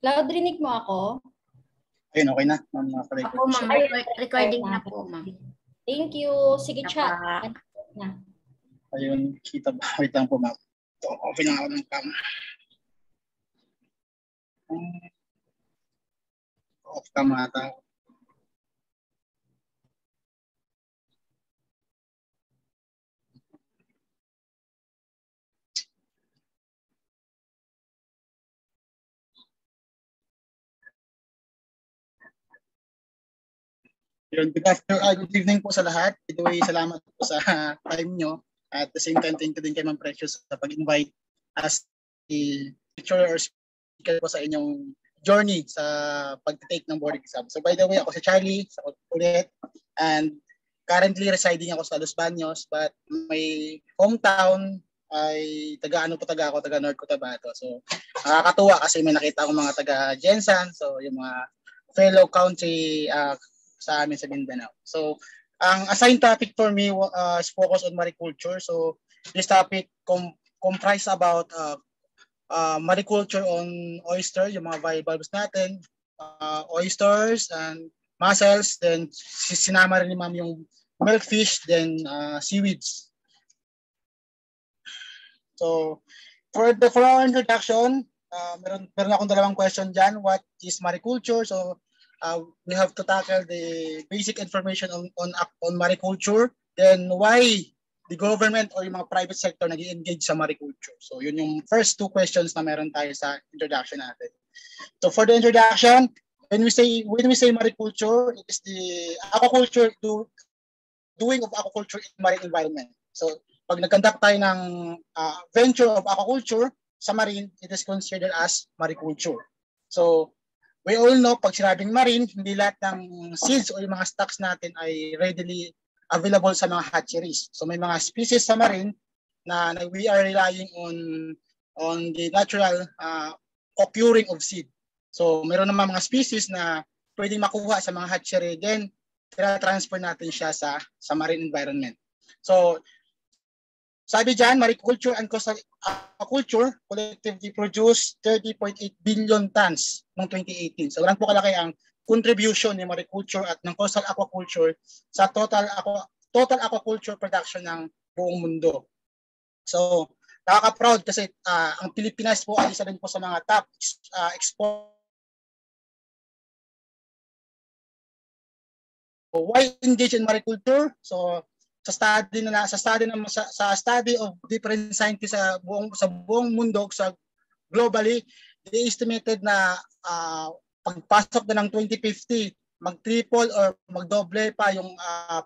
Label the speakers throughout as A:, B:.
A: Cloud, rinig mo ako?
B: Ayun, okay na.
C: Ako, ma'am. Recording na po, ma'am.
A: Thank you. Sige, chat.
B: Ayun, kita ba? Wait lang po, ma'am. Open na ako ng cam. Off cam ata. Good evening po sa lahat. By the way, salamat po sa time nyo. At the same time, thank you din kay Ma'am Precious sa pag-invite as a lecturer or speaker po sa inyong journey sa pag-take ng board exam. So by the way, ako si Charlie, sa ulit, and currently residing ako sa Los Baños, but my hometown ay taga North Cotabato. So nakakatuwa kasi may nakita akong mga taga Jensan, so yung mga fellow country sa amin sa Mindanao. So, ang assigned topic for me is focus on mariculture. So, this topic comprise about mariculture on oyster, yung mga bivalves natin, oysters and mussels, then sinama rin ni ma'am yung milkfish, then seaweeds. So, for our introduction, meron akong dalawang question dyan. What is mariculture? So, we have to tackle the basic information on mariculture, then why the government or yung mga private sector nag-engage sa mariculture. So yun yung first two questions na meron tayo sa introduction natin. So for the introduction, when we say mariculture, it is the aquaculture, doing of aquaculture in marine environment. So pag nag-conduct tayo ng venture of aquaculture sa marine, it is considered as mariculture. So we all know, pag sinabing marine, hindi lahat ng seeds o yung mga stocks natin ay readily available sa mga hatcheries. So may mga species sa marine na we are relying on the natural occurring of seed. So meron naman mga species na pwedeng makuha sa mga hatchery, then transfer natin siya sa marine environment. So sabi dyan, mariculture and coastal aquaculture collectively produced 30.8 billion tons noong 2018. So, walang po kalaki ang contribution ni mariculture at ng coastal aquaculture sa total aquaculture production ng buong mundo. So, nakaka-proud kasi ang Pilipinas po ay isa din po sa mga top export. Why engage in mariculture? So, sa study of different scientists sa buong mundo, sa globally, they estimated na pagpasok na ng 2050, mag-triple or mag-doble pa yung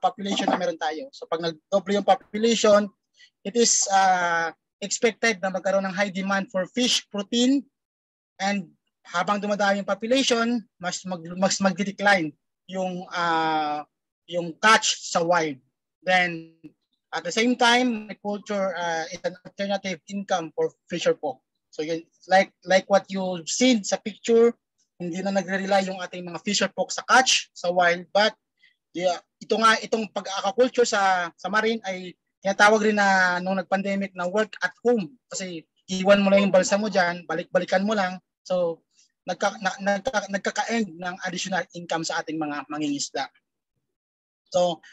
B: population na meron tayo. So pag nag-doble yung population, it is expected na magkaroon ng high demand for fish protein, and habang dumadami yung population, mas mag-decline yung catch sa wild. Then, at the same time, agriculture is an alternative income for fisher folk. So, yun, like what you've seen sa picture, hindi na nagre-rely yung ating mga fisher folk sa catch, sa wild, but itong pag-aquaculture sa marine ay tinatawag rin na nung nag-pandemic na work at home. Kasi iwan mo lang yung balsa mo dyan, balik-balikan mo lang. So, nagkaka-end ng additional income sa ating mga mangingisda. So,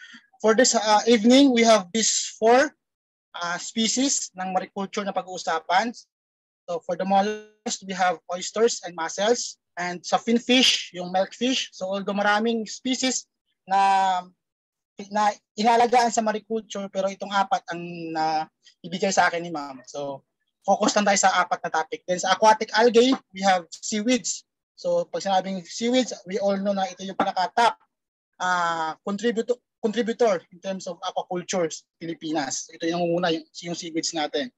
B: for this evening, we have these 4 species ng mariculture na pag-uusapan. So for the mollusks, we have oysters and mussels. And sa finfish, yung milkfish. So although maraming species na inalagaan sa mariculture, pero itong 4 ang ibigay sa akin ni ma'am. So focus lang tayo sa 4 na topic. Then sa aquatic algae, we have seaweeds. So pag sinabing seaweeds, we all know na ito yung pinaka-top contributor in terms of aquaculture Pilipinas. Ito yung nangunguna yung seaweeds natin.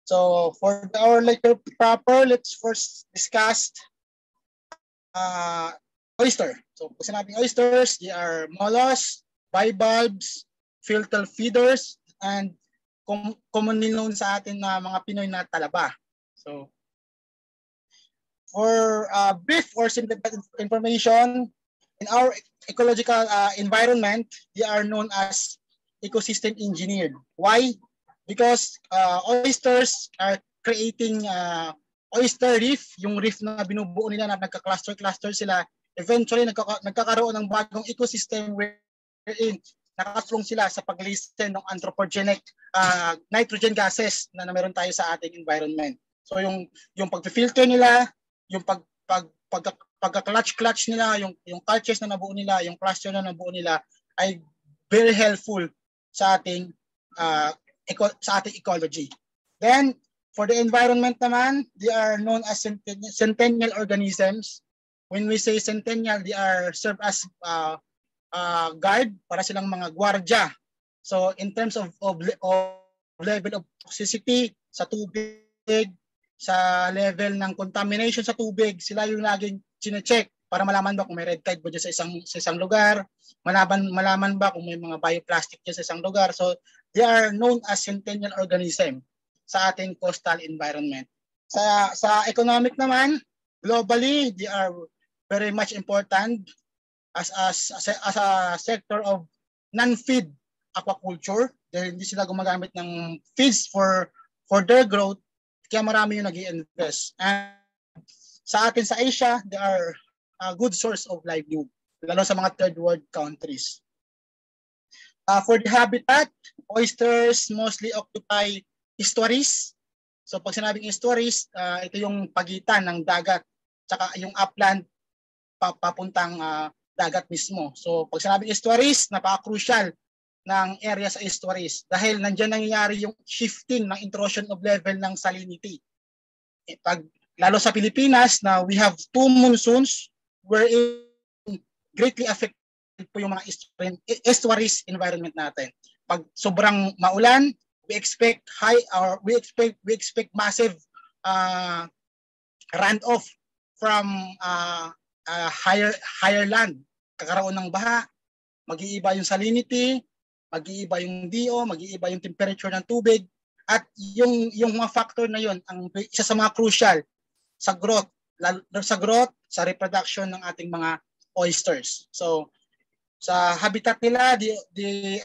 B: So for our lecture proper, let's first discuss oyster. So kung sinabing oysters, they are mollusks, bivalves, filter feeders, and commonly known sa atin na mga Pinoy na talaba. So for brief or simplified information, in our ecological environment, they are known as ecosystem engineered. Why? Because oysters are creating oyster reef, yung reef na binubuo nila na nagka-cluster sila, eventually nagkakaroon ng bagong ecosystem wherein nakakatulong sila sa pag-listen ng anthropogenic nitrogen gases na meron tayo sa ating environment. So yung pag-filter nila, yung pagka-clutch nila, yung cultures na nabuo nila, yung cluster na nabuo nila ay very helpful sa ating ecology. Then for the environment naman, they are known as centennial organisms. When we say centennial, they are serve as guard, para silang mga gwardya. So in terms of level of toxicity sa tubig, sa level ng contamination sa tubig, sila yung laging chine-check para malaman ba kung may red tide ba dyan sa isang lugar, malaman ba kung may mga bioplastic dyan sa isang lugar. So they are known as centennial organism sa ating coastal environment. Sa economic naman, globally, they are very much important as a sector of non-feed aquaculture. Dahil hindi sila gumagamit ng feeds for their growth, kaya marami yung nag-i-invest. And sa atin sa Asia, they are a good source of livelihood, lalo sa mga third world countries. For the habitat, oysters mostly occupy estuaries. So pag sinabing estuaries, ito yung pagitan ng dagat tsaka yung upland papuntang dagat mismo. So pag sinabing estuaries, napaka-crucial ng area sa estuaries dahil nandiyan nangyayari yung shifting ng intrusion of level ng salinity. Lalo sa Pilipinas na we have 2 monsoons wherein greatly affected po yung mga estuaries environment natin. Pag sobrang maulan, we expect massive runoff from higher land. Kakaroon ng baha, mag-iiba yung salinity, mag-iiba yung DO, mag-iiba yung temperature ng tubig, at yung mga factor na yon ang isa sa mga crucial sa growth, sa reproduction ng ating mga oysters. So sa habitat nila, they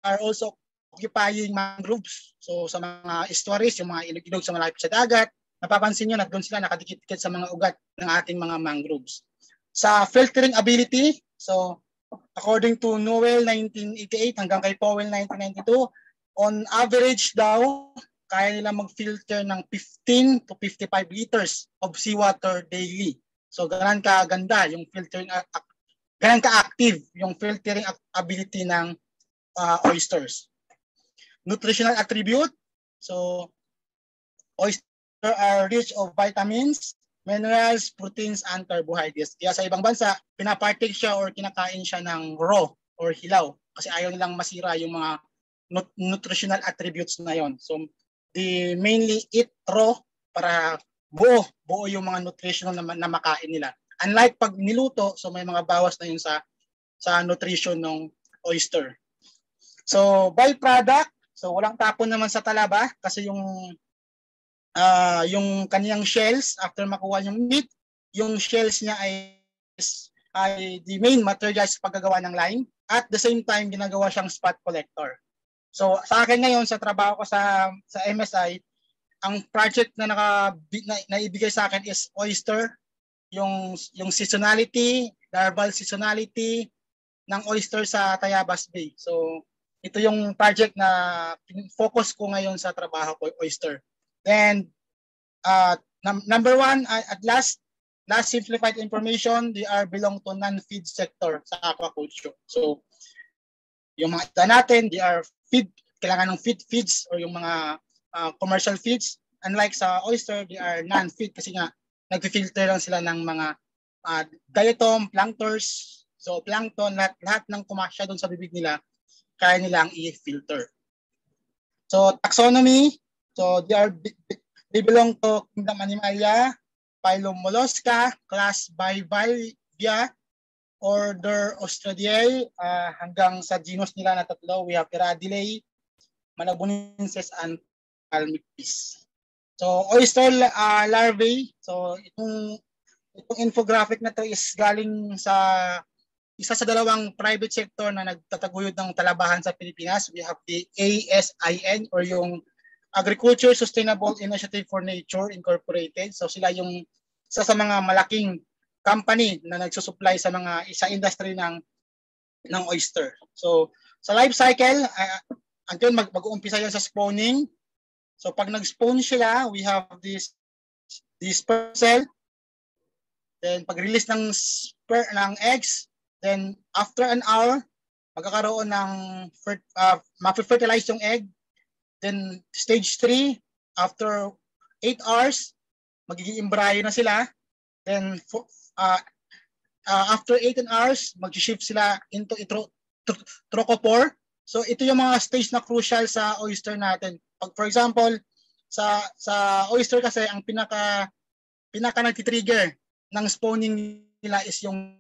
B: are also occupying mangroves. So sa mga estuaries, yung mga ilog-ilog sa malapit sa dagat, napapansin nyo na doon sila nakadikit-dikit sa mga ugat ng ating mga mangroves. Sa filtering ability, so according to Noel 1988 hanggang kay Powell 1992, on average daw, kaya nila mag-filter ng 15 to 55 liters of seawater daily. So ganun kaganda yung filtering, ganun ka-active yung filtering ability ng oysters. Nutritional attribute, so oysters are rich of vitamins, minerals, proteins, and carbohydrates. Kaya sa ibang bansa, pinapartake siya or kinakain siya ng raw or hilaw kasi ayaw nilang masira yung mga nutritional attributes na yon. So, they mainly eat raw para buo yung mga nutritional na makain nila. Unlike pag niluto, so may mga bawas na yun sa nutrition ng oyster. So, byproduct, so walang tapon naman sa talaba kasi yung kaniyang shells, after makuha yung meat, yung shells niya ay the main material sa paggagawa ng lime. At the same time, ginagawa siyang spot collector. So sa akin ngayon, sa trabaho ko sa MSI, ang project na naibigay sa akin is oyster, yung seasonality, larval seasonality ng oyster sa Tayabas Bay. So ito yung project na focus ko ngayon sa trabaho ko, oyster. Then, number 1, at last simplified information, they belong to non-feed sector sa aquaculture. So, yung mga ita natin, they are feed, kailangan ng feeds or yung mga commercial feeds. Unlike sa oyster, they are non-feed kasi nga nag-filter lang sila ng mga diatom, planktons. So, plankton, lahat ng kumasya doon sa bibig nila, kaya nilang i-filter. So, taxonomy, so they belong to Kingdom Animalia, phylum Mollusca, class Bivalvia, order Ostradiae, hanggang sa genus nila na tatlo, we have Piradidae, Malabonensis, and Palmipis. So, oyster larvae, so itong infographic na to is galing sa isa sa dalawang private sector na nagtataguyod ng talabahan sa Pilipinas. We have the ASIN or yung Agriculture Sustainable Initiative for Nature Incorporated. So sila yung isa sa mga malaking company na nagsusupply sa industry ng oyster. So sa life cycle, until mag-uumpisa yan sa spawning. So pag nag-spawn sila, we have this sperm cell. Then pag-release ng eggs, then after an hour, magkakaroon ng ma-fertilize yung egg. Then stage 3, after 8 hours, magiging embryo na sila. Then after 18 hours, mag-shift sila into trophospore. So ito yung mga stage na crucial sa oyster natin. For example, sa oyster kasi ang pinaka nagti-trigger ng spawning nila is yung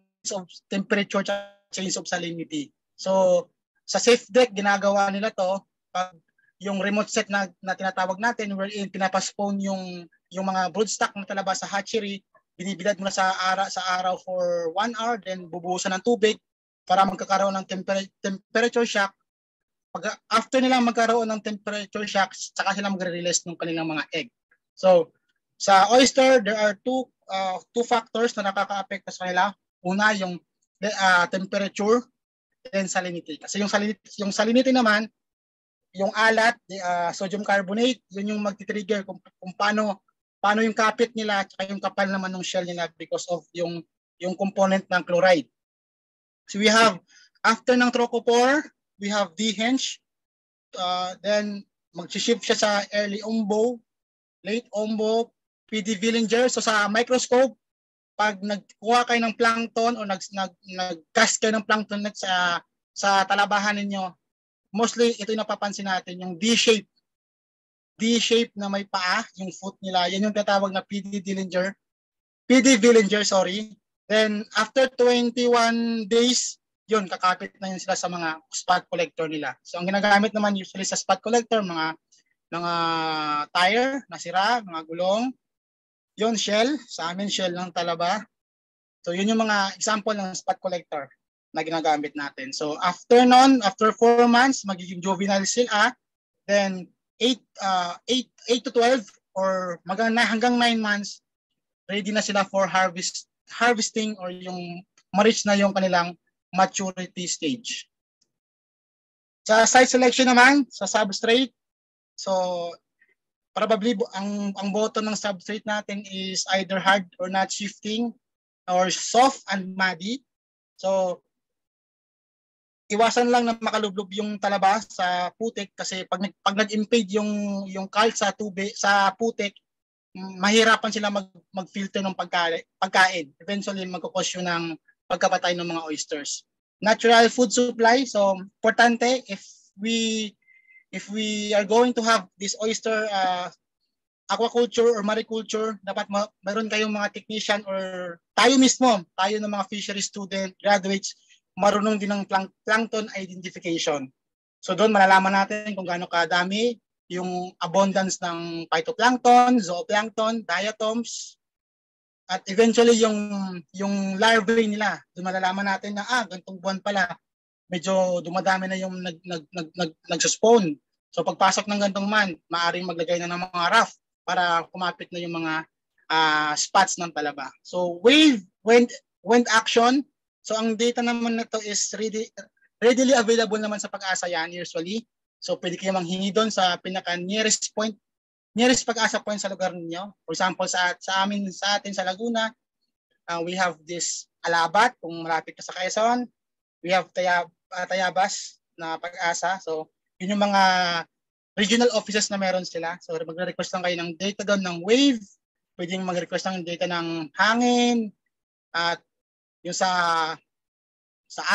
B: temperature at change of salinity. So sa safe deck ginagawa nila to pag yung remote set na tinatawag natin wherein pinapaspawn yung mga broodstock na talaba sa hatchery, binibilad muna sa araw for 1 hour, then bubuhusan ng tubig para magkakaroon ng temperature shock. Pag after nila magkaroon ng temperature shock, saka sila magre-release ng kanilang mga egg. So sa oyster, there are two factors na nakaka-apekto sa kanila. Una, yung temperature, then salinity. Kasi yung salinity naman, yung alat, sodium carbonate, yun yung magti-trigger kung paano yung kapit nila at yung kapal naman ng shell nila because of yung component ng chloride. So we have, after ng trophospore, we have dehench. Then mag-shift siya sa early umbo, late umbo, PD Villinger. So sa microscope, pag nagkuha kayo ng plankton o nag-cast kayo ng plankton sa talabahan ninyo, mostly ito yung napapansin natin, yung D-shape na may paa, yung foot nila, yan yung tatawag na PD Villinger, sorry. Then after 21 days, yun, kakapit na yun sila sa mga spot collector nila. So ang ginagamit naman usually sa spot collector, mga tire na sira, mga gulong, yun, shell, sa amin shell ng talaba. So yun yung mga example ng spot collector na ginagamit natin. So after 4 months, magiging juvenile sila. Then 8 to 12 or hanggang 9 months, ready na sila for harvesting or yung ma-reach na yung kanilang maturity stage. Sa site selection naman, sa substrate, so probably ang bottom ng substrate natin is either hard or not shifting or soft and muddy. So iwasan lang na makalublob yung talaba sa putik kasi pag nag-impede yung calt sa tubig sa putik, mahirapan sila mag-filter ng pagkain. Eventually magkukos yun ng pagkapatay ng mga oysters. Natural food supply, so importante if we are going to have this oyster aquaculture or mariculture, dapat meron kayong mga technician or tayo ng mga fishery student, graduates, marunong din ng plankton identification. So doon malalaman natin kung gaano kadami yung abundance ng phytoplankton, zooplankton, diatoms, at eventually yung larvae nila. Doon malalaman natin na ganitong buwan pala medyo dumadami na yung nagsuspawn. So pagpasok ng ganitong month, maaring maglagay na ng mga raft para kumapit na yung mga spots ng talaba. So wind action. So ang data naman na to is readily available naman sa Pag-asa yan usually. So pwede kayo manghingi doon sa pinaka nearest Pag-asa point sa lugar ninyo. For example, sa atin sa Laguna, we have this Alabat kung malapit ka sa Quezon. We have Tayabas na Pag-asa. So yun yung mga regional offices na meron sila. So magre-request lang kayo ng data doon ng wave. Pwedeng mag-request ng data ng hangin at yung sa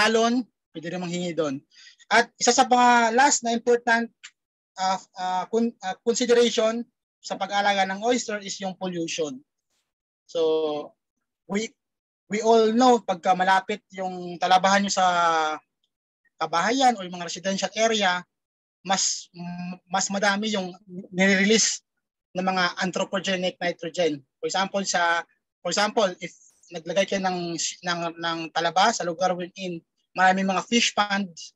B: alon, pwede rin manghingi doon. At isa sa mga last na important consideration sa pag-aalaga ng oyster is yung pollution. So we all know pagka malapit yung talabahan nyo sa kabahayan o yung mga residential area, mas madami yung nire-release ng mga anthropogenic nitrogen. For example, if naglagay kayo ng talaba sa lugar wherein maraming mga fish ponds,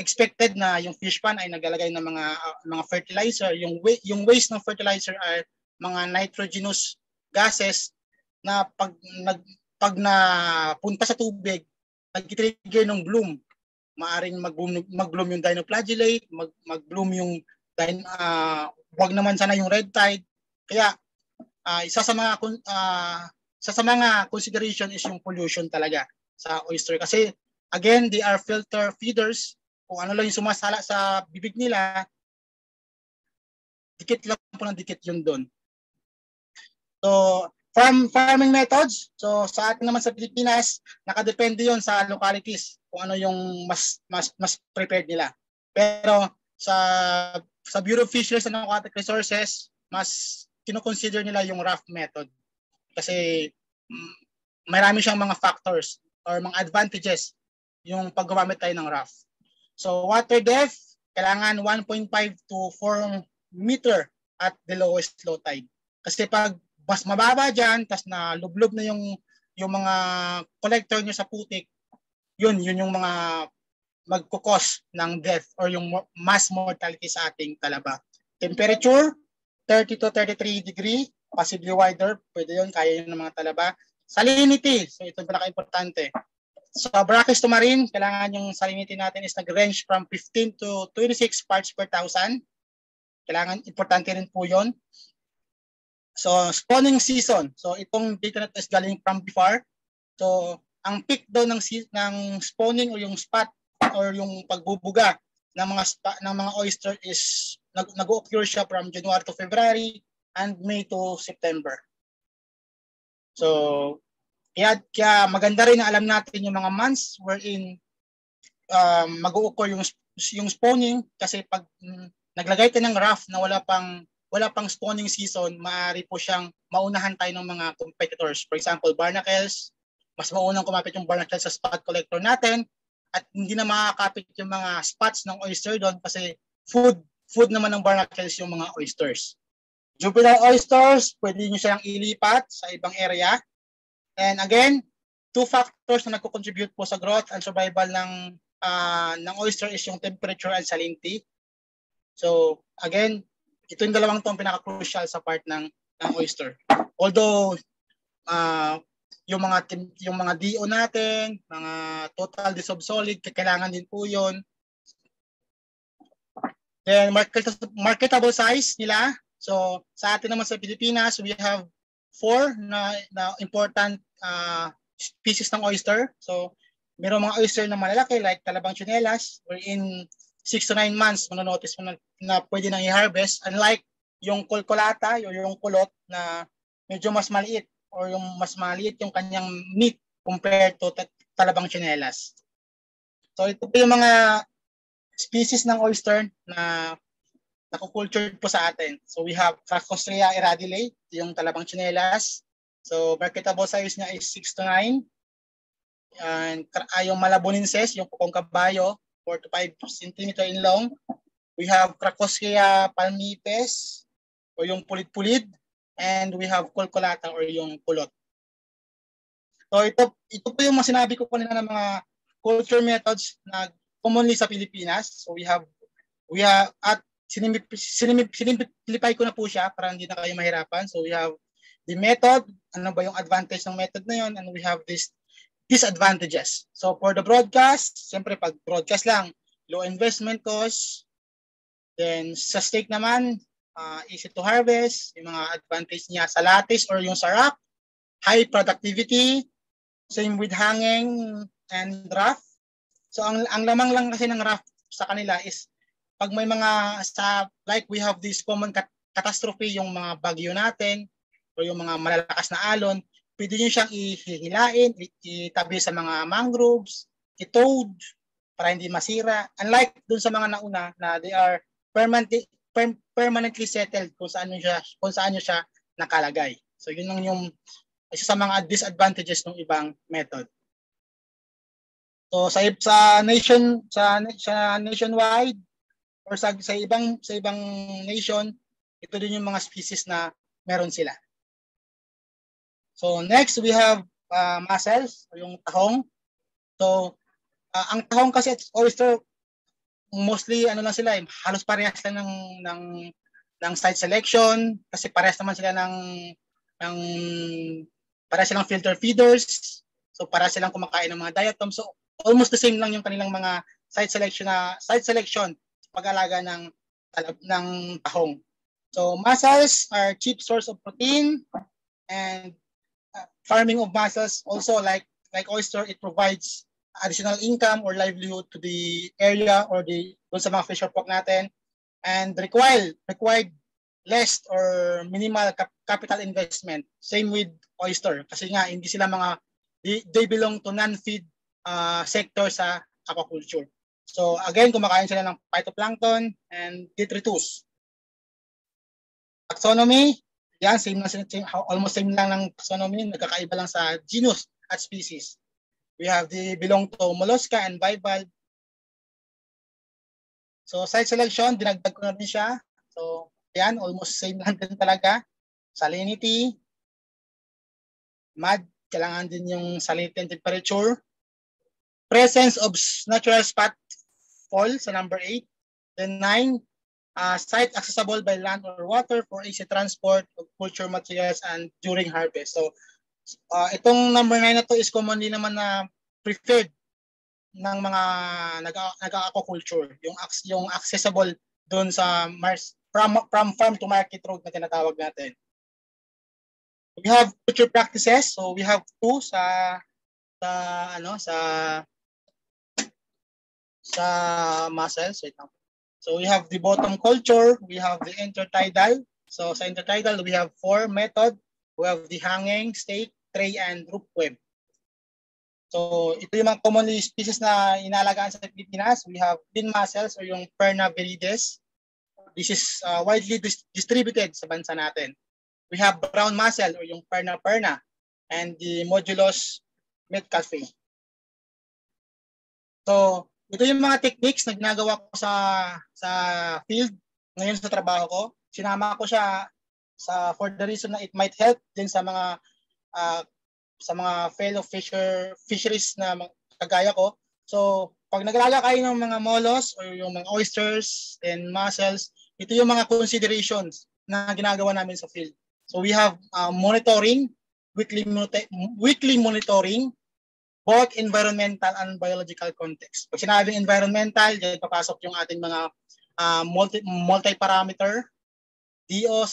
B: expected na yung fish pond ay naglalagay ng mga fertilizer. Yung waste ng fertilizer ay mga nitrogenous gases na pag napunta sa tubig, nag-trigger ng bloom. Maaring mag-bloom yung dinoflagellate, mag-bloom yung wag naman sana yung red tide. Kaya isa sa mga consideration is yung pollution talaga sa oyster kasi again, they are filter feeders. Kung ano lang yung sumasala sa bibig nila, dikit lang po ng dikit yun doon. So, farming methods. So, sa atin naman sa Pilipinas, nakadepende yon sa localities kung ano yung mas prepared nila. Pero sa Bureau of Fisheries and Aquatic Resources, mas kino-consider nila yung raft method. Kasi marami siyang mga factors or mga advantages yung paggamit tayo ng raft. So water depth, kailangan 1.5 to 4 meter at the lowest low tide. Kasi pag mas mababa dyan, tas na lublob na yung mga collector nyo sa putik, yun yung mga magkukos ng death or yung mass mortality sa ating talaba. Temperature, 30 to 33 degree, possibly wider, pwede yun, kaya yun ng mga talaba. Salinity, so ito pinaka-importante. So brackish to marine, kailangan yung salinity natin is nag-range from 15 to 26 parts per thousand. Kailangan, importante rin po yun. So spawning season, so itong data na is galing from BIFAR. So ang peak daw ng spawning o yung spot or yung pagbubuga ng mga oyster is nag-occur siya from January to February and May to September. So kaya maganda rin na alam natin yung mga months wherein mag-occur yung spawning kasi pag naglagay tayo ng raft na wala pang spawning season, maaari po siyang maunahan tayo ng mga competitors. For example, barnacles, mas maunang kumapit yung barnacles sa spot collector natin at hindi na makakapit yung mga spots ng oyster doon kasi food naman ng barnacles yung mga oysters. Juvenile oysters, pwede nyo silang ilipat sa ibang area. And again, 2 factors na nagko-contribute po sa growth and survival ng oyster is yung temperature and salinity. So again, ito yung dalawang itong pinaka-crucial sa part ng oyster. Although yung mga DO natin, mga total dissolved solid, kailangan din po yun. Then marketable size nila. So sa atin naman sa Pilipinas, we have 4 na important species ng oyster. So mayroong mga oyster na malalaki like talabang tsinelas, wherein 6 to 9 months manonotice mo na pwede nang i-harvest. Unlike yung kulkulata o yung kulot na medyo mas maliit or yung mas maliit yung kanyang meat compared to talabang tsinelas. So ito po yung mga species ng oyster na nakukultured po sa atin. So we have Cracostrea iradile, yung talabang tsinelas. So marketable size niya is 6 to 9. And yung Malabonenses, yung pukong kabayo, 4 to 5 cm in long. We have Cracostrea palmipes, o yung pulid-pulid. And we have Culculata, or yung kulot. So ito po yung sinabi ko kanina ng mga culture methods na commonly sa Pilipinas. So we have at sinimplify ko na po siya para hindi na kayo mahirapan. So we have the method, ano ba yung advantage ng method na yun, and we have these disadvantages. So for the broadcast, siyempre pag broadcast lang, low investment cost. Then sa steak naman, easy to harvest, yung mga advantage niya sa lattice or yung sa rock, high productivity, same with hanging and raft. So ang lamang lang kasi ng raft sa kanila is pag may mga like we have this common catastrophe, yung mga bagyo natin o yung mga malalakas na alon, pwede nyo siyang ihilain, itabi sa mga mangroves, itowed para hindi masira. Unlike dun sa mga nauna na they are permanently settled kung saan nyo siya nakalagay. So yun lang yung isa sa mga disadvantages ng ibang method. So sa nationwide or sa ibang nation, ito din yung mga species na meron sila. So next we have mussels, yung tahong. So ang tahong kasi at oyster mostly ano lang sila, halos parehas lang ng site selection kasi parehas naman sila ng parehas silang filter feeders. So parehas silang kumakain ng mga diatoms. So almost the same lang yung kanilang mga site selection pag-alaga ng tahong. So mussels are cheap source of protein, and farming of mussels also like oyster, it provides additional income or livelihood to the area or dun sa mga fisher folk natin, and required less or minimal capital investment. Same with oyster kasi nga hindi sila they belong to non-feed sector sa aquaculture. So again, kumakain sila ng phytoplankton and detritus. Taxonomy, yan, almost same lang ng taxonomy, nagkakaiba lang sa genus at species. We have belong to mollusca and bivalve. So site selection, dinagdag ko na rin siya. So yan, almost same lang din talaga. Salinity, mud, kailangan din yung salinity and temperature. Presence of natural spot fall sa number 8. Then 9, site accessible by land or water for easy transport of culture materials and during harvest. So itong number 9 na to is commonly naman na preferred ng mga nag-aquaculture, yung accessible doon sa from farm to market road na tinatawag natin. We have culture practices, so we have 2 sa mussels. So we have the bottom culture, we have the intertidal. So sa intertidal, we have 4 method. We have the hanging, stake, tray, and rope web. So ito yung mga commonly species na inalagaan sa Pilipinas. We have tin mussels or yung Perna viridis. This is widely distributed sa bansa natin. We have brown mussel or yung Perna and the Modulus metcalfe. So ito yung mga techniques na ginagawa ko sa field ngayon sa trabaho ko. Sinama ko siya for the reason na it might help din sa mga fellow fisheries na kagaya ko. So pag nag-alaga kayo ng mga mollusks or yung mga oysters and mussels, ito yung mga considerations na ginagawa namin sa field. So we have monitoring, weekly monitoring, both environmental and biological context. Pag sinabing environmental, diyan papasok yung ating mga multi-parameter, DO,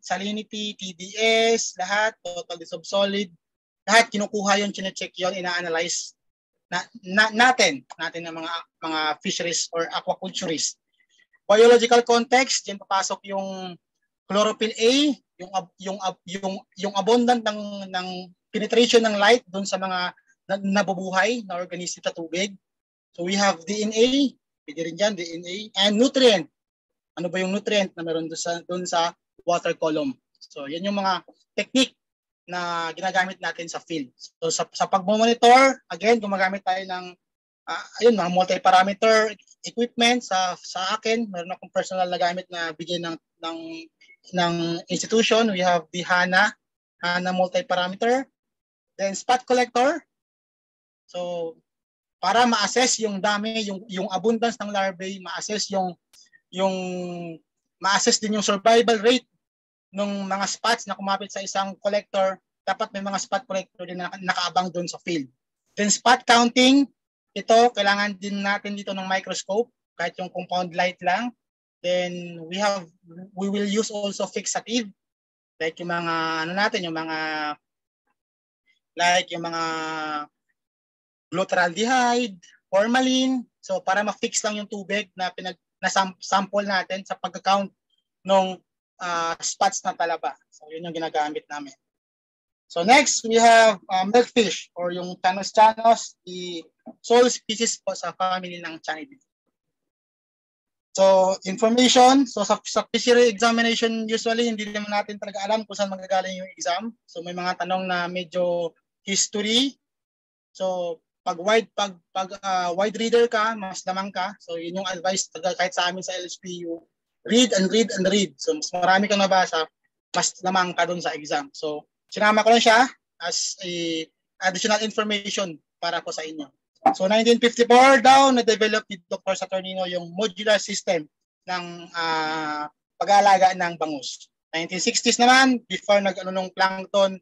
B: salinity, TDS, lahat, total dissolved solid, lahat kinukuha yun, chine-check yun, ina-analyze natin ng mga fisheries or aquaculturists. Biological context, diyan papasok yung chlorophyll A, yung abundant ng penetration ng light doon sa mga nabubuhay na organismo sa tubig. So we have DNA, pwede rin dyan, DNA, and nutrient. Ano ba yung nutrient na meron doon sa water column? So yan yung mga technique na ginagamit natin sa field. So sa pag-monitor, again, gumagamit tayo ng mga multi-parameter equipment. Sa akin, meron akong personal na gamit na bigay ng institution. We have the HANA multi-parameter. Then spot collector. So para ma-assess yung dami, yung abundance ng larvae, ma-assess ma-assess din yung survival rate ng mga spots na kumapit sa isang collector. Dapat may mga spot collector din na nakaabang doon sa field. Then spot counting, ito kailangan din natin dito ng microscope kahit yung compound light lang. Then we will use also fixative like yung mga yung mga glutaraldehyde, formalin. So para ma-fix lang yung tubig na sample natin sa pagka-count ng spots na talaba. So yun yung ginagamit namin. So next, we have milkfish or yung Chanos, the sole species po sa family ng Chanidae. So information, so sa fishery examination usually hindi naman natin talaga alam kung saan magagaling yung exam. So may mga tanong na medyo history. So pag wide reader ka, mas lamang ka. So yun yung advice kahit sa amin sa LSPU. Read and read and read. So mas marami kang nabasa, mas lamang ka dun sa exam. So sinama ko lang siya as a additional information para po sa inyo. So 1954 daw na-develop ni Dr. Saturnino yung modular system ng pag-aalaga ng bangus. 1960s naman, before nung plankton,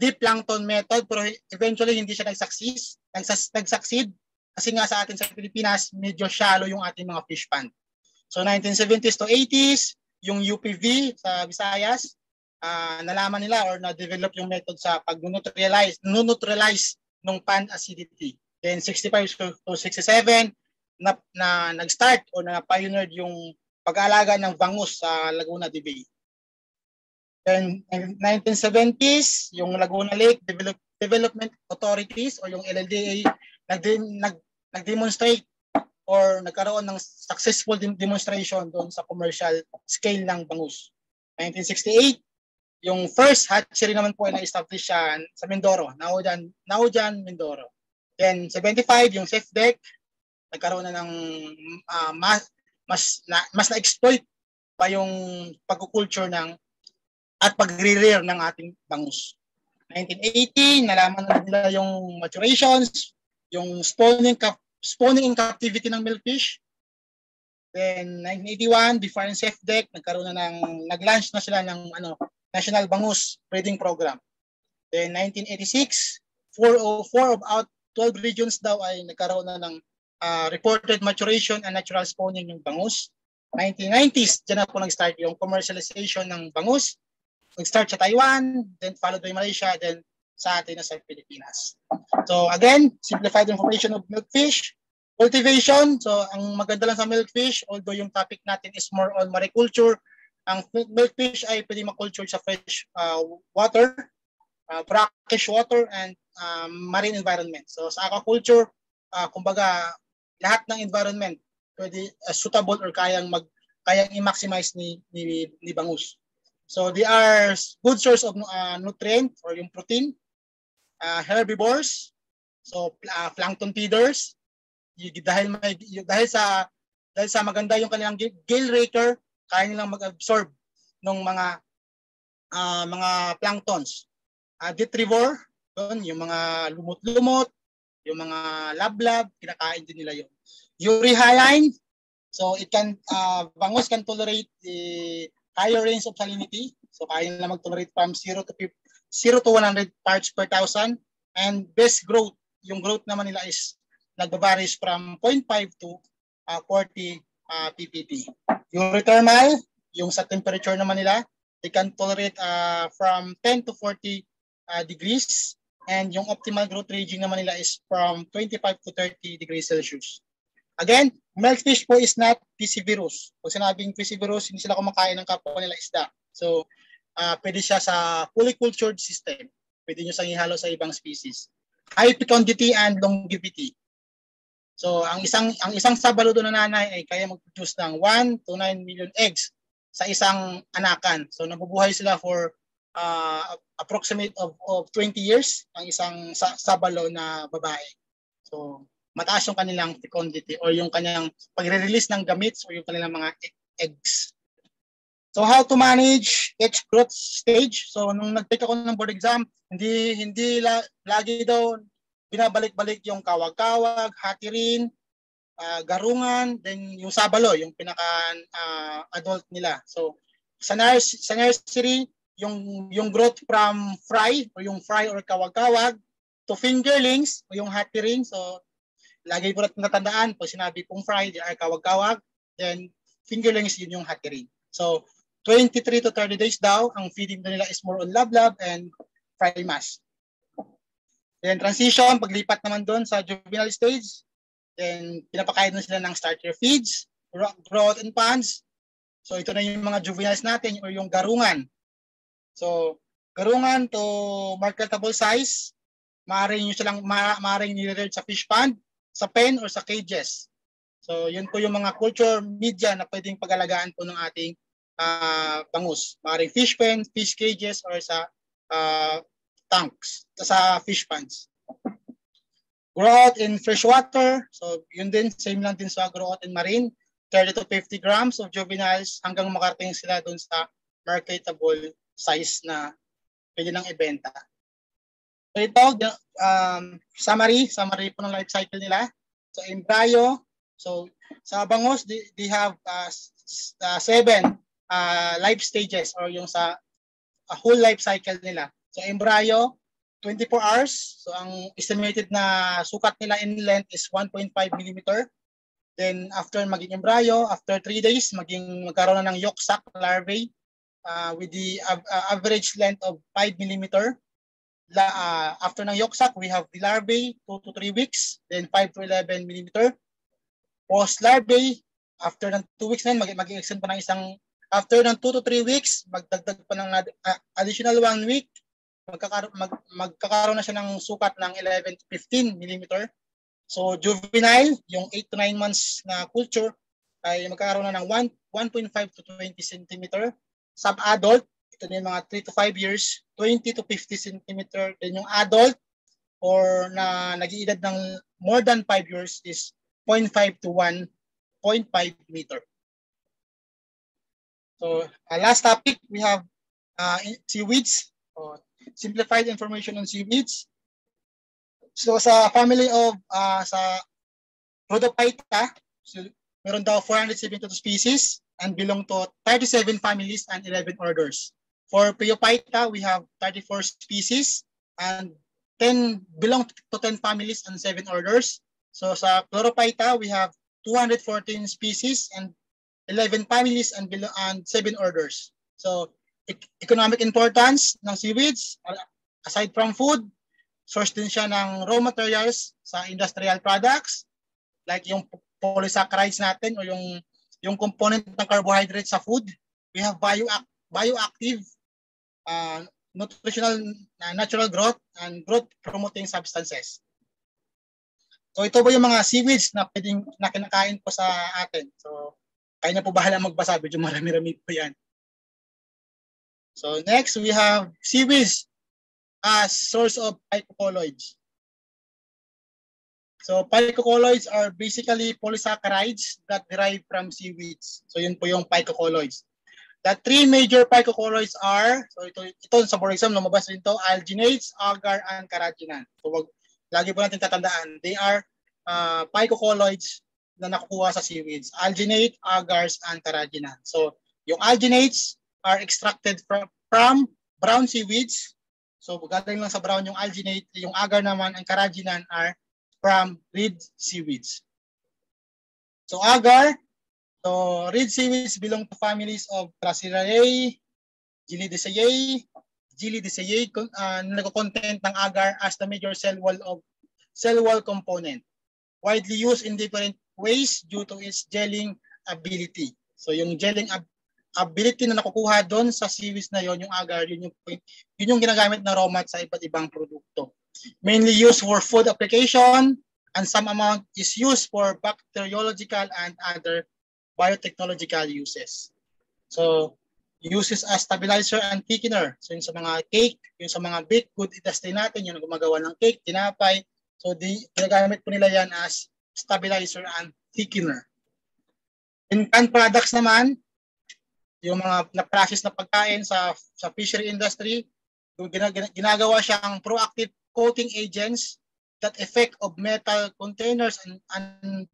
B: deep plankton method, pero eventually hindi siya nag-succeed kasi nga sa atin sa Pilipinas, medyo shallow yung ating mga fish pond. So 1970s to 80s, yung UPV sa Visayas, nalaman nila or na-develop yung method sa pag-neutralize ng pond acidity. Then 65 to 67, nag-start o na-pioneered yung pag-aalaga ng bangus sa Laguna de Bay. Then 1970s, yung Laguna Lake Development Authorities o yung LLDA nag-demonstrate or nagkaroon ng successful demonstration doon sa commercial scale ng bangus. 1968, yung first hatchery naman po ay na-establish siya sa Mindoro, Naujan, Mindoro. Then 75, yung safe deck, nagkaroon na ng mas na-exploit pa yung pagkukulture at pagre-rear ng ating bangus. 1980, nalaman na nila yung maturations, yung spawning in captivity ng milkfish. Then 1981, before yung safe deck, nag-launch na sila ng National Bangus Breeding Program. Then 1986, 4 of out 12 regions daw ay nagkaroon na ng reported maturation and natural spawning ng bangus. 1990s, dyan na po nag-start yung commercialization ng bangus. Nag-start sa Taiwan, then followed by Malaysia, then sa atin na sa Pilipinas. So again, simplified information of milkfish. Cultivation, so ang maganda lang sa milkfish, although yung topic natin is more on mariculture, ang milkfish ay pwede makulture sa fresh water, brackish water, and marine environment. So sa aquaculture, kumbaga lahat ng environment pwede suitable or kayang i-maximize ni bangus. So they are good source of nutrient or yung protein, herbivores, so plankton feeders. Dahil sa maganda yung kanilang gill raker, kaya nilang mag-absorb ng mga planktons. Detrivore, yung mga lumot-lumot, yung mga lablab, kinakain din nila yun. Euryhaline, so bangus can tolerate the higher range of salinity. So kaya nila mag-tolerate from 0 to 100 parts per thousand. And best growth, yung growth naman nila is nagbabaris from 0.5 to 40 ppt. Euthermal, yung sa temperature naman nila, they can tolerate from 10 to 40 degrees. And yung optimal growth ranging naman nila is from 25 to 30 degrees Celsius. Again, milkfish po is not piscivorous. Pag sinabing piscivorous, hindi sila kumakain ng kapwa nila isda. So, pwede siya sa fully cultured system. Pwede nyo siyang ihalo sa ibang species. High fecundity and longevity. So, ang isang sabaludo na nanay ay kaya mag-produce ng 1 to 9 million eggs sa isang anakan. So, nabubuhay sila for approximate of 20 years ang isang sabalo na babae. So, mataas yung kanilang fecundity or yung kanilang pagre-release ng gametes or yung kanilang mga eggs. So how to manage each growth stage? So nung nag-take ako ng board exam, hindi lagi daw binabalik-balik yung kawag-kawag, hatirin, garungan, then yung sabalo, yung pinaka-adult nila. So sa nursery, yung growth from fry or kawag-kawag to fingerlings o yung hatirin. So lagi po natin natandaan, pag sinabi pong fry, they are kawag-kawag, then fingerlings yun yung hatirin. So 23 to 30 days daw, ang feeding nila is more on lablab and fry mass. Then transition, paglipat naman doon sa juvenile stage, then pinapakain na sila ng starter feeds, growth in ponds. So ito na yung mga juveniles natin or yung garungan. So garungan to marketable size, maaaring nire-reared sa fish pond, sa pen or sa cages. So yun po yung mga culture media na pwedeng pag-alagaan po ng ating bangus. Maaaring fish pen, fish cages, or sa tanks, sa fish ponds. Growth in freshwater, so yun din, same lang din sa growth in marine, 30 to 50 grams of juveniles hanggang makarating sila dun sa marketable size na pwede nang ibenta. So ito, summary po ng life cycle nila. So embryo, so sa bangos, they have 7 life stages or yung sa whole life cycle nila. So embryo, 24 hours. So ang estimated na sukat nila in length is 1.5 millimeter. Then after maging embryo, after 3 days, magkaroon na ng yolk sac larvae with the average length of 5 millimeter. After ng yolk sac, we have the larvae, 2 to 3 weeks, then 5 to 11 millimeter. Post larvae, after ng 2 weeks na mag-extend pa ng after ng 2 to 3 weeks, magdagdag pa ng additional 1 week, magkakaroon na siya ng sukat ng 11 to 15 millimeter. So juvenile, yung 8 to 9 months na culture, ay magkakaroon na ng 1.5 to 20 centimeter. Sub-adult, ito na yung mga 3 to 5 years, 20 to 50 centimeter. Then yung adult, or na nag-iedad ng more than 5 years is 0.5 to 1.5 meter. So last topic, we have seaweeds. Simplified information on seaweeds. So sa family of sa Rhodophyta, so, meron daw 472 species and belong to 37 families and 11 orders. For Phaeophyta, we have 34 species and 10 belong to 10 families and 7 orders. So sa Chlorophyta, we have 214 species and 11 families and 7 orders. So economic importance ng seaweeds, aside from food, source din siya ng raw materials sa industrial products like yung polysaccharides natin o yung component ng carbohydrates sa food. We have bioactive, nutritional, natural growth, and growth promoting substances. So ito ba yung mga seaweeds na pwedeng na kinakain po sa atin? So kayo na po bahala magbasa, medyo marami-rami po yan. So next, we have seaweeds as source of phycocolloids. So phycocolloids are basically polysaccharides that derive from seaweeds. So yun po yung phycocolloids. The 3 major phycocolloids are, so ito sa board exam, lumabas rin to, alginates, agar, and carrageenan. So lagi po natin tatandaan, they are phycocolloids na nakukuha sa seaweeds. Alginate, agars, and carrageenan. So yung alginates are extracted from brown seaweeds. So galing lang sa brown yung alginate, yung agar naman ang carrageenan are from reed seaweeds. So agar, so reed seaweeds belong to families of Droseraceae, Gilidaceae, nagko-content ng agar as the major cell wall component. Widely used in different ways due to its gelling ability. So yung gelling ability na nakukuha doon sa seaweeds na yon, yung agar, yun yung ginagamit na raw mat sa iba't ibang produkto. Mainly used for food application and some amount is used for bacteriological and other biotechnological uses. So uses as stabilizer and thickener. So yung sa mga cake, yung sa mga baked good industry natin, yung gumagawa ng cake, tinapay, so ginagamit po nila yan as stabilizer and thickener. In canned products naman, yung mga na-process na pagkain sa fishery industry, ginagawa siyang proactive coating agents that effect of metal containers and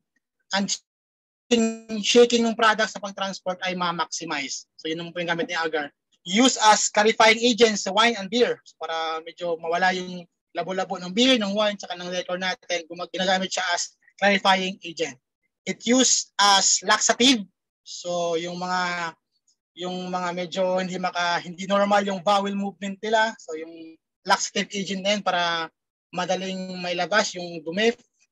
B: shaking ng products sa pag-transport ay ma-maximize. So yun po yung gamit ni agar. Use as clarifying agents sa wine and beer. So, para medyo mawala yung labo-labo ng beer, ng wine, saka ng liquor natin, ginagamit siya as clarifying agent. It used as laxative. So yung mga medyo hindi normal yung bowel movement nila. So yung laxative agent na yun para madaling mailabas yung dumi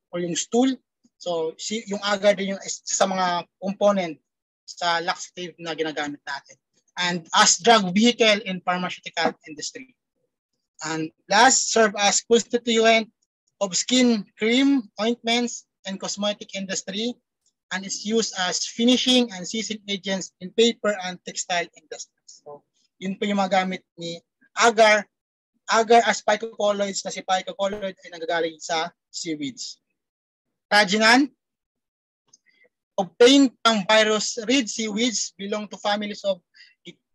B: o yung stool. So yung agar din yung sa mga component sa laxative na ginagamit natin. And as drug vehicle in pharmaceutical industry. And last, serve as constituent of skin cream, ointments, and cosmetic industry. And is used as finishing and seasoning agents in paper and textile industries. So, yun po yung mga gamit ni agar. Agar as phycocolloids, kasi phycocolloid ay nagagaling sa seaweeds. Carrageenan, obtained from virus reed seaweeds, belong to families of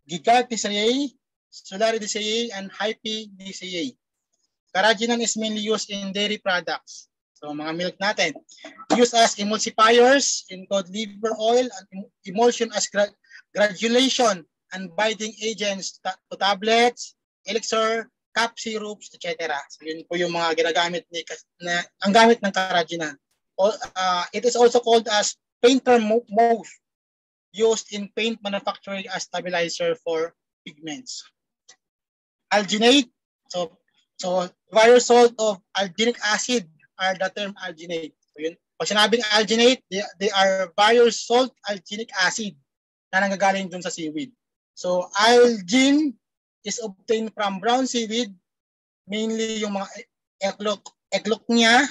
B: Gigardicaceae, Solaridaceae, and Hyperidaceae. Carrageenan is mainly used in dairy products. So mga milk natin. Used as emulsifiers in cod liver oil and emulsion as granulation and binding agents to tablets, elixir, cap syrups, etc. So yun po yung mga ginagamit ang gamit ng Carrageenan. It is also called as painter mousse, used in paint manufacturing as stabilizer for pigments. Alginate, so various salt of alginic acid are the term alginate. So yun, pag sinabing alginate, they are various salt alginic acid na nanggagaling dun sa seaweed. So algin is obtained from brown seaweed, mainly yung mga eklok niya,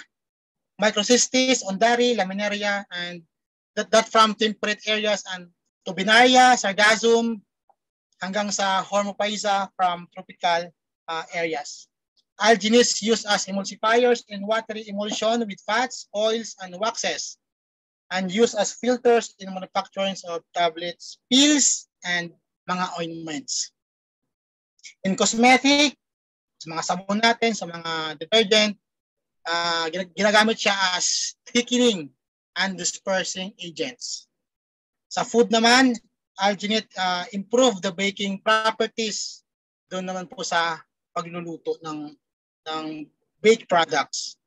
B: Microcystis, Ondari, Laminaria, and that from temperate areas, and Tubinaria, Sargassum, hanggang sa Hormopyza from tropical areas. Algin is used as emulsifiers in watery emulsion with fats, oils, and waxes, and used as filters in manufacturing of tablets, pills, and mga ointments. In cosmetic, sa mga sabon natin, sa mga detergent, ginagamit siya as thickening and dispersing agents. Sa food naman, alginate improve the baking properties doon naman po sa pagluluto ng baked products.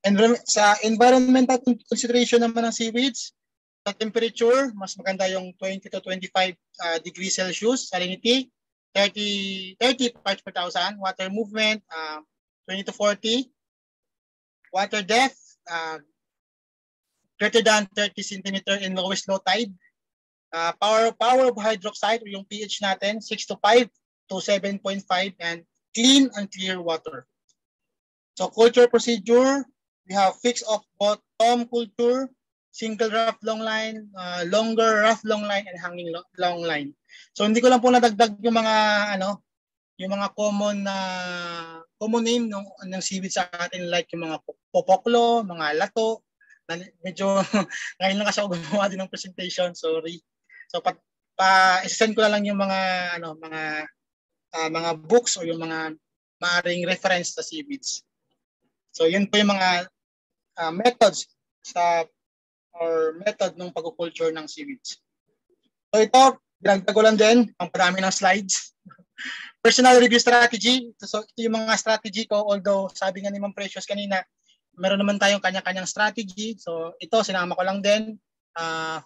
B: And sa environmental consideration naman ng seaweeds, sa temperature, mas maganda yung 20 to 25 degrees Celsius, salinity, 30 parts per thousand, water movement, 20 to 40, water depth, greater than 30 cm in lowest low tide. Power of hydroxide, yung pH natin, 6 to 5 to 7.5, and clean and clear water. So culture procedure, we have fixed of bottom culture, single rough long line, longer rough long line, and hanging long line. So hindi ko lang po nadagdag yung mga yung mga common name ng seaweed sa atin, like yung mga popoklo, mga lato. Medyo ngayon lang kasi ako gumawa din ng presentation, sorry. So isa-send ko na lang yung mga mga books o yung mga maaring reference sa seaweeds. So yun po yung mga methods method ng pag-culture ng seaweeds. So ito, dinagdag ko lang din ang parami ng slides. Personal review strategy. So ito yung mga strategy ko, although sabi nga ni Ma'am Precious kanina, meron naman tayong kanya-kanyang strategy. So ito, sinama ko lang din.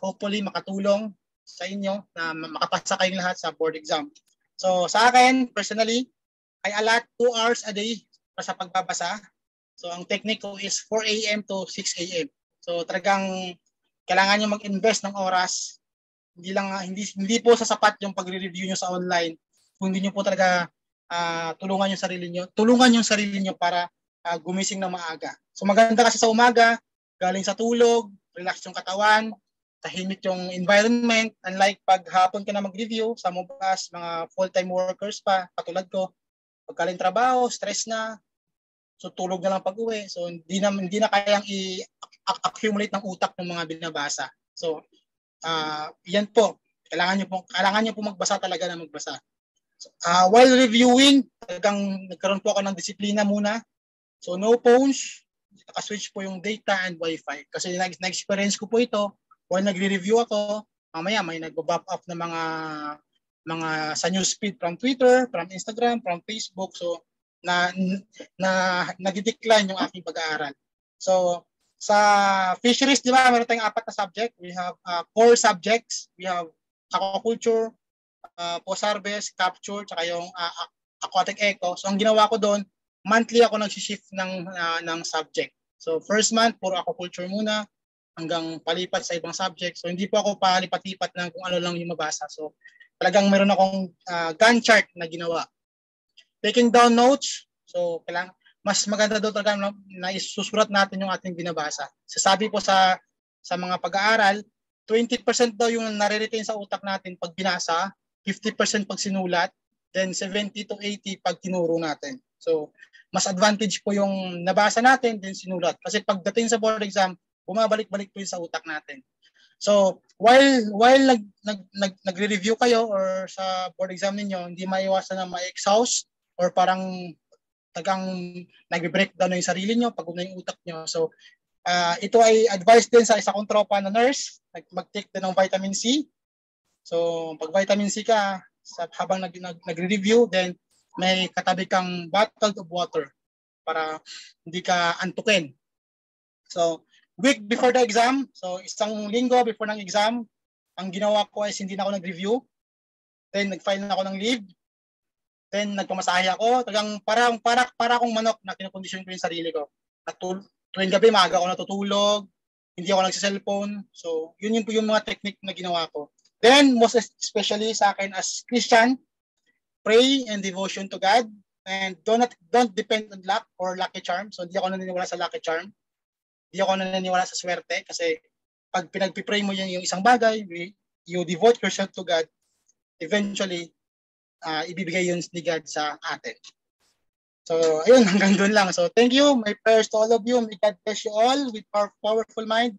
B: Hopefully makatulong sa inyo na makapasa kayong lahat sa board exam. So sa akin, personally, I allot 2 hours a day sa pagbabasa. So ang technique ko is 4 a.m. to 6 a.m. So talagang kailangan niyo mag-invest ng oras. Hindi po sasapat yung pagre-review niyo sa online. Kung hindi niyo po talaga tulungan yung sarili niyo para gumising ng maaga. So maganda kasi sa umaga, galing sa tulog, relax yung katawan, tahimik yung environment, unlike pag hapon ka na mag-review, sa mga full-time workers pa, katulad ko, pagkaling trabaho, stress na, so tulog na lang pag-uwi, so hindi na kayang i-accumulate ng utak ng mga binabasa. So yan po, kailangan niyo po magbasa talaga na magbasa. So, while reviewing, talagang nagkaroon po ako ng disiplina muna. So no phones, naka-switch po yung data and wifi. Kasi na-experience ko po ito while nagre-review ako, mamaya may nagbo-pop up na mga sa newsfeed from Twitter, from Instagram, from Facebook. So nag-decline yung aking pag-aaral. So sa fisheries, di ba, meron tayong 4 na subject. We have core subjects, we have aquaculture, post-harvest, capture, tsaka yung aquatic eco. So ang ginawa ko doon, monthly ako nag-shift ng subject. So first month, puro aquaculture muna, hanggang palipat sa ibang subject. So hindi po ako palipat-lipat ng kung ano lang yung mabasa. So talagang meron akong Gantt chart na ginawa. Taking down notes, so kailangan mas maganda daw talaga na isusulat natin yung ating binabasa. Sasabi po sa mga pag-aaral, 20% daw yung nare-retain sa utak natin pag binasa, 50% pag sinulat, then 70 to 80 pag tinuro natin. So, mas advantage po yung nabasa natin then sinulat. Kasi pagdating sa board exam, bumabalik-balik po yun sa utak natin. So, while nagre-review kayo or sa board exam ninyo, hindi maiwasan na ma-exhaust or parang tagang nagbe-breakdown na yung sarili nyo, pagod na yung utak nyo. So, ito ay advice din sa isa kong tropa na nurse, mag-take din ng vitamin C. So, pag vitamin C ka, habang nagre-review, then may katabi kang bottle of water para hindi ka antukin. So, week before the exam, so isang linggo before ng exam, ang ginawa ko is hindi na ako nag-review. Then, nag-file na ako ng leave. Then, nagpamasahe ako. Talagang para akong manok na kinukondisyon ko yung sarili ko. Tuwing gabi, maaga ako natutulog. Hindi ako nagsa-cellphone. So, yun po yung mga technique na ginawa ko. Then, most especially sa akin as Christian, pray and devotion to God. And don't depend on luck or lucky charm. So, hindi ako naniniwala sa lucky charm. Hindi ako naniniwala sa swerte. Kasi, pag pinagpipray mo yung isang bagay, you devote yourself to God, eventually, ibibigay yun ni God sa atin. So, ayun, hanggang doon lang. So, thank you. My prayers to all of you. May God bless you all with powerful mind,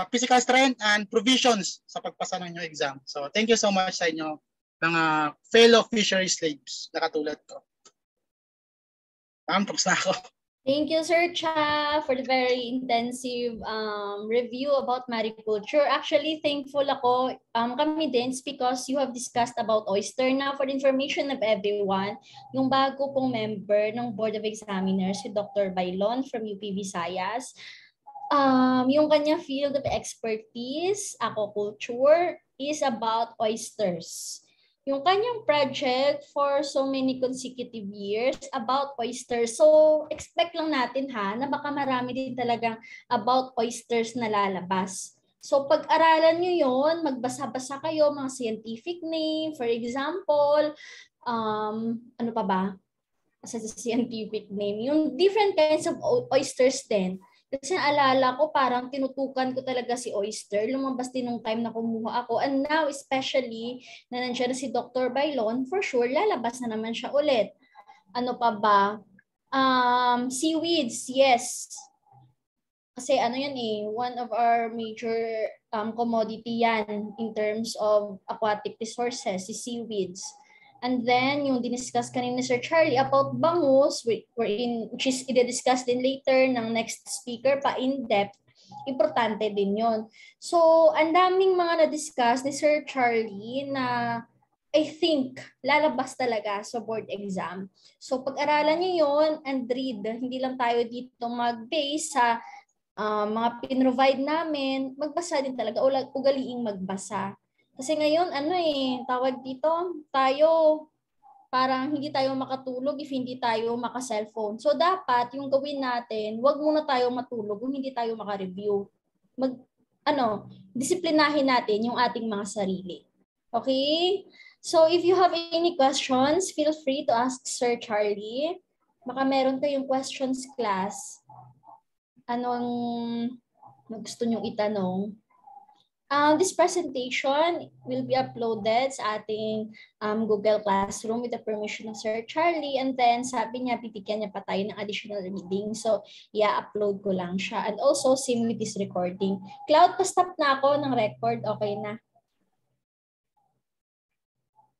B: physical strength, and provisions sa pagpasa ng inyong exam. So, thank you so much sa inyo, mga fellow fishery slaves na katulad ko. Tapos na ako.
A: Thank you, Sir Cha, for the very intensive review about mariculture. Actually, thankful ako kami din because you have discussed about oyster. Now, for the information of everyone, yung bago pong member ng Board of Examiners, si Dr. Bailon from UP Visayas, yung kanya field of expertise, aquaculture, is about oysters. Yung kanyang project for so many consecutive years about oysters. So, expect lang natin na baka marami din talagang about oysters na lalabas. So, pag-aralan nyo yun, magbasa-basa kayo, mga scientific name, for example, ano pa ba? As a scientific name, yung different kinds of oysters din. Kasi naalala ko, parang tinutukan ko talaga si oyster. Lumabas din nung time na kumuha ako. And now, especially, na nandiyan na si Dr. Bailon, for sure, lalabas na naman siya ulit. Ano pa ba? Seaweeds, yes. Kasi ano yan one of our major commodity yan in terms of aquatic resources, si seaweeds. And then, yung diniscuss kanina ni Sir Charlie about bangus, which is i-discuss din later ng next speaker pa in-depth, importante din yon. So, ang daming mga na-discuss ni Sir Charlie na I think lalabas talaga sa board exam. So, pag-aralan niyo yon and read. Hindi lang tayo dito mag-base sa mga pin-provide namin, magbasa din talaga, ugaliing magbasa. Kasi ngayon, tawag dito, tayo, parang hindi tayo makatulog if hindi tayo maka-cellphone. So, dapat yung gawin natin, wag muna tayo matulog kung hindi tayo maka-review. Disiplinahin natin yung ating mga sarili. Okay? So, if you have any questions, feel free to ask Sir Charlie. Baka meron kayong questions, class. Anong gusto nyong itanong? This presentation will be uploaded sa ating Google Classroom with the permission of Sir Charlie, and then sabi niya, bibigyan niya pa tayo ng additional reading. So, i-upload ko lang siya. And also, same with this recording. Cloud, pa-stop na ako ng record. Okay na.